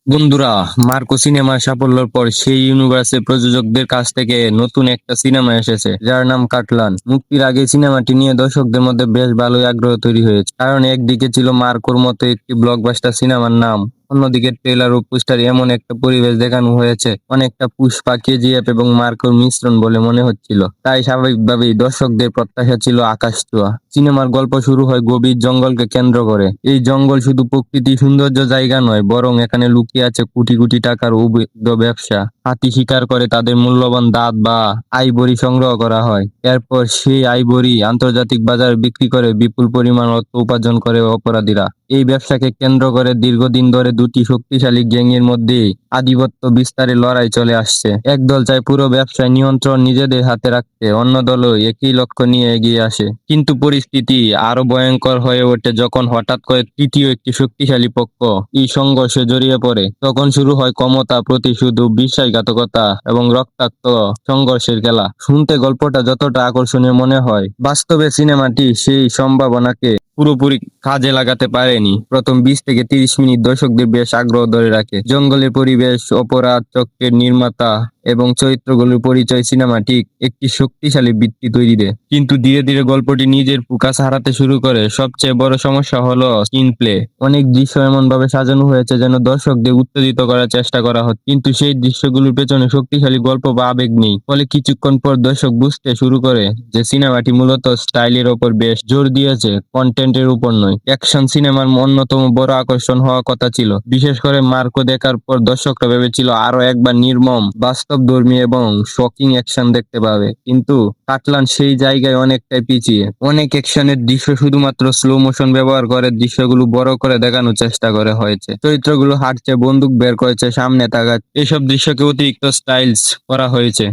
বন্ধুরা, মার্কো সিনেমার সাফল্যের পর সেই ইউনিভার্সের প্রযোজকদের কাছ থেকে নতুন একটা সিনেমা এসেছে যার নাম কাটলান। মুক্তির আগে সিনেমাটি নিয়ে দর্শকদের মধ্যে বেশ ভালোই আগ্রহ তৈরি হয়েছে, কারণ একদিকে ছিল মার্কোর মতো একটি ব্লকবাস্টার সিনেমার নাম, অন্যদিকে ট্রেলার ও পোস্টারে এমন একটা পরিবেশ দেখানো হয়েছে অনেকটা পুষ্পা, কেজিএফ এবং মার্কোর মিশ্রণ বলে মনে হচ্ছিল। তাই স্বাভাবিকভাবেই দর্শকদের প্রত্যাশা ছিল আকাশ ছোঁয়া। সিনেমার গল্প শুরু হয় গভীর জঙ্গলকে কেন্দ্র করে। এই জঙ্গল শুধু প্রকৃতি সৌন্দর্য জায়গা নয়, বরং এখানে লুকিয়ে আছে কোটি কোটি টাকার অবৈধ ব্যবসা। হাতি শিকার করে তাদের মূল্যবান দাঁত বা আইভরি সংগ্রহ করা হয়। এরপর সেই আইভরি আন্তর্জাতিক বাজারে বিক্রি করে বিপুল পরিমাণ অর্থ উপার্জন করে অপরাধীরা। এই ব্যবসাকে কেন্দ্র করে দীর্ঘদিন ধরে দুটি শক্তিশালী গ্যাংয়ের মধ্যে আধিপত্য বিস্তারের লড়াই চলে আসছে। একদল চায় পুরো ব্যবসায় নিয়ন্ত্রণ নিজেদের হাতে রাখতে, অন্য দলও একই লক্ষ্য নিয়ে এগিয়ে আসে। কিন্তু পরিস্থিতি আরো ভয়ঙ্কর হয়ে ওঠে যখন হঠাৎ করে তৃতীয় একটি শক্তিশালী পক্ষ এই সংঘর্ষে জড়িয়ে পড়ে। তখন শুরু হয় ক্ষমতা, প্রতিশোধ, বিশ্বাসঘাতকতা এবং রক্তাক্ত সংঘর্ষের খেলা। শুনতে গল্পটা যতটা আকর্ষণীয় মনে হয়, বাস্তবে সিনেমাটি সেই সম্ভাবনাকে পুরোপুরি কাজে লাগাতে পারেনি। প্রথম 20 থেকে 30 মিনিট দর্শকদের বেশ আগ্রহ ধরে রাখে। জঙ্গলের পরিবেশ, অপরাধ চক্রের নির্মাতা এবং চরিত্রগুলোর পরিচয় সিনেমাটি একটি শক্তিশালী ভিত্তি তৈরি দেয়। কিন্তু ধীরে ধীরে গল্পটি নিজের ফোকাস হারাতে শুরু করে। সবচেয়ে বড় সমস্যা হলো স্ক্রিন প্লে। অনেক দৃশ্য এমন ভাবে সাজানো হয়েছে যেন দর্শকদের উত্তেজিত করার চেষ্টা করা হচ্ছে, কিন্তু সেই দৃশ্যগুলোর পেছনে শক্তিশালী গল্প বা আবেগ নেই। ফলে কিছুক্ষণ পর দর্শক বুঝতে শুরু করে যে সিনেমাটি মূলত স্টাইলের ওপর বেশ জোর দিয়েছে, কন্টেন্টের উপর নয়। অ্যাকশন সিনেমার অন্যতম বড় আকর্ষণ হওয়ার কথা ছিল। বিশেষ করে মার্কো দেখার পর দর্শকরা ভেবেছিল আরো একবার নির্মম, বাস্তবধর্মী এবং শকিং অ্যাকশন দেখতে পাবে। কিন্তু কাটলান সেই জায়গায় অনেকটাই পিছিয়ে। অনেক অ্যাকশনের দৃশ্য শুধুমাত্র স্লো মোশন ব্যবহার করে দৃশ্যগুলো বড় করে দেখানোর চেষ্টা করে হয়েছে। চরিত্রগুলো হাঁটছে, বন্দুক বের করেছে, সামনে তাকাচ্ছে, এসব দৃশ্যকে অতিরিক্ত স্টাইলস করা হয়েছে।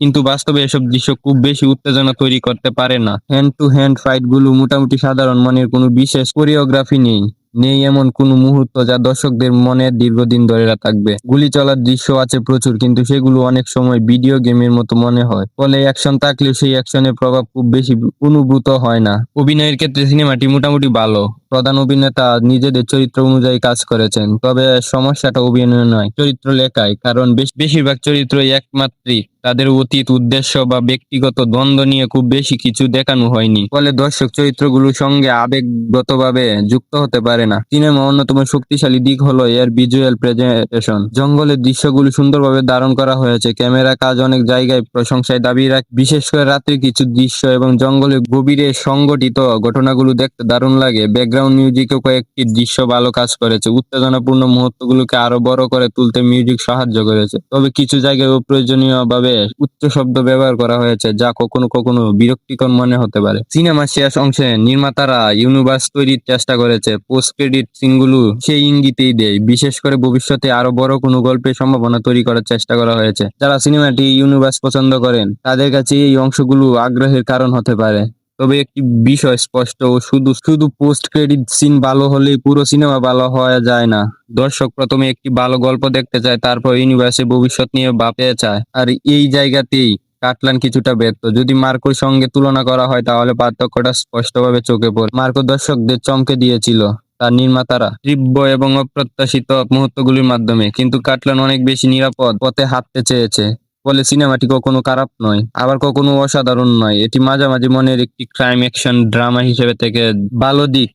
কিন্তু বাস্তবে এসব দৃশ্য খুব বেশি উত্তেজনা তৈরি করতে পারে না। হ্যান্ড টু হ্যান্ড ফাইট গুলো মোটামুটি সাধারণ মানের, কোনো বিশেষ কোরিওগ্রাফি নেই। নেই এমন কোনো মুহূর্ত যা দর্শকদের মনে দীর্ঘদিন ধরে থাকবে। গুলি চলার দৃশ্য আছে প্রচুর, কিন্তু সেগুলো অনেক সময় ভিডিও গেমের মতো মনে হয়। ফলে অ্যাকশন থাকলেও সেই অ্যাকশনের প্রভাব খুব বেশি অনুভূত হয় না। অভিনয়ের ক্ষেত্রে সিনেমাটি মোটামুটি ভালো। প্রধান অভিনেতা নিজেদের চরিত্র অনুযায়ী কাজ করেছেন, তবে সমস্যাটা অভিনয় নয়, চরিত্র লেখায়। কারণ বেশিরভাগ চরিত্রই একমাত্রিক, তাদের অতীত, উদ্দেশ্য বা ব্যক্তিগত দ্বন্দ্ব নিয়ে খুব বেশি কিছু দেখানো হয়নি। ফলে দর্শক চরিত্রগুলোর সঙ্গে আবেগগতভাবে যুক্ত হতে পারে না। সিনেমা অন্যতম শক্তিশালী দিক হলো এর ভিজুয়াল প্রেজেন্টেশন। জঙ্গলের দৃশ্যগুলো সুন্দরভাবে ধারণ করা হয়েছে। ক্যামেরা কাজ অনেক জায়গায় প্রশংসায় দাবি রাখে। বিশেষ করে রাত্রির কিছু দৃশ্য এবং জঙ্গলের গভীরে সংগঠিত ঘটনাগুলো দেখতে দারুণ লাগে। ব্যাকগ্রাউন্ড মিউজিকও কয়েকটি দৃশ্য ভালো কাজ করেছে। উত্তেজনাপূর্ণ মুহূর্তগুলোকে আরো বড় করে তুলতে মিউজিক সাহায্য করেছে। তবে কিছু জায়গায় অপ্রয়োজনীয়ভাবে উচ্চ শব্দ ব্যবহার করা হয়েছে, যা কখনো কখনো বিরক্তিকর মনে হতে পারে। সিনেমার শেষ অংশে নির্মাতারা ইউনিভার্স তৈরির চেষ্টা করেছে। পোস্ট ক্রেডিট সিনগুলো সেই ইঙ্গিতেই দেয়। বিশেষ করে ভবিষ্যতে আরো বড় কোনো গল্পের সম্ভাবনা তৈরি করার চেষ্টা করা হয়েছে। যারা সিনেমাটি ইউনিভার্স পছন্দ করেন তাদের কাছে এই অংশগুলো আগ্রহের কারণ হতে পারে। তবে একটি বিষয় স্পষ্ট, শুধু শুধু পোস্ট ক্রেডিট সিন ভালো হলেই পুরো সিনেমা ভালো হওয়া যায় না। দর্শক প্রথমে একটি ভালো গল্প দেখতে চায়, তারপর ইউনিভার্সের ভবিষ্যৎ নিয়ে ভাবতে চায়। আর এই জায়গাতেই কাটলান কিছুটা ব্যর্থ। যদি মার্কোর সঙ্গে তুলনা করা হয় তাহলে পার্থক্যটা স্পষ্টভাবে চোখে পড়ে। মার্কো দর্শকদের চমকে দিয়েছিল তার নির্মাতারা তীব্র এবং অপ্রত্যাশিত মুহূর্তগুলির মাধ্যমে, কিন্তু কাটলান অনেক বেশি নিরাপদ পথে হাঁটতে চেয়েছে। ফলে সিনেমাটি কখনো খারাপ নয়, আবার কখনো অসাধারণ নয়। এটি মাঝামাঝি মনের একটি ক্রাইম অ্যাকশন ড্রামা হিসেবে থেকে। ভালো দিক: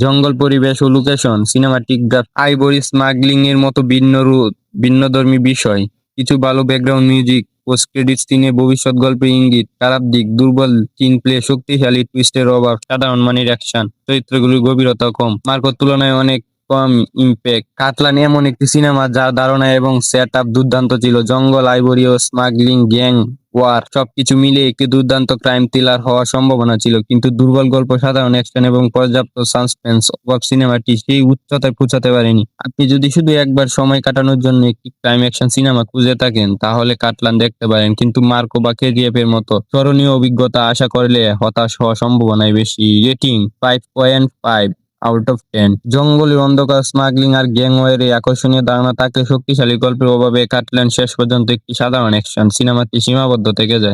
জঙ্গল পরিবেশ ও লোকেশন, সিনেমাটিগ্রাফ, আইভরি স্মাগলিং এর মতো ভিন্নধর্মী বিষয়, কিছু ভালো ব্যাকগ্রাউন্ড মিউজিক, পোস্ট ক্রেডিট সিনে ভবিষ্যৎ গল্পের ইঙ্গিত। খারাপ দিক: দুর্বল স্ক্রিন প্লে, শক্তিশালী টুইস্টের অভাব, সাধারণ মানের অ্যাকশন, চরিত্রগুলির গভীরতা কম, মার্কোর তুলনায় অনেক কম ইম্প্যাক্ট। কাটলান এমন একটি সিনেমা যার ধারণা এবং সেট আপ দুর্দান্ত ছিল। জঙ্গল, আইভরি ও স্মাগলিং, গ্যাং ওয়ার সবকিছু মিলিয়ে একটি দুর্দান্ত ক্রাইম থ্রিলার হওয়ার সম্ভাবনা ছিল। কিন্তু দুর্বল গল্প, সাধারণ অ্যাকশন এবং পর্যাপ্ত সাসপেন্স অভাব সিনেমাটি সেই উচ্চতায় পৌঁছাতে পারেনি। আপনি যদি শুধু একবার সময় কাটানোর জন্য একটি ক্রাইম অ্যাকশন সিনেমা খুঁজে থাকেন তাহলে কাটলান দেখতে পারেন, কিন্তু মার্কো বা কেজিএফ এর মতো স্মরণীয় অভিজ্ঞতা আশা করলে হতাশ হওয়ার সম্ভাবনাই বেশি। রেটিং 5.5/10। জঙ্গলের অন্ধকার, স্মাগলিং আর গ্যাংওয়ারের এই আকর্ষণীয় ধারণা থাকলে শক্তিশালী গল্পের অভাবে কাটলান শেষ পর্যন্ত একটি সাধারণ অ্যাকশন সিনেমাতে সীমাবদ্ধ থেকে যায়।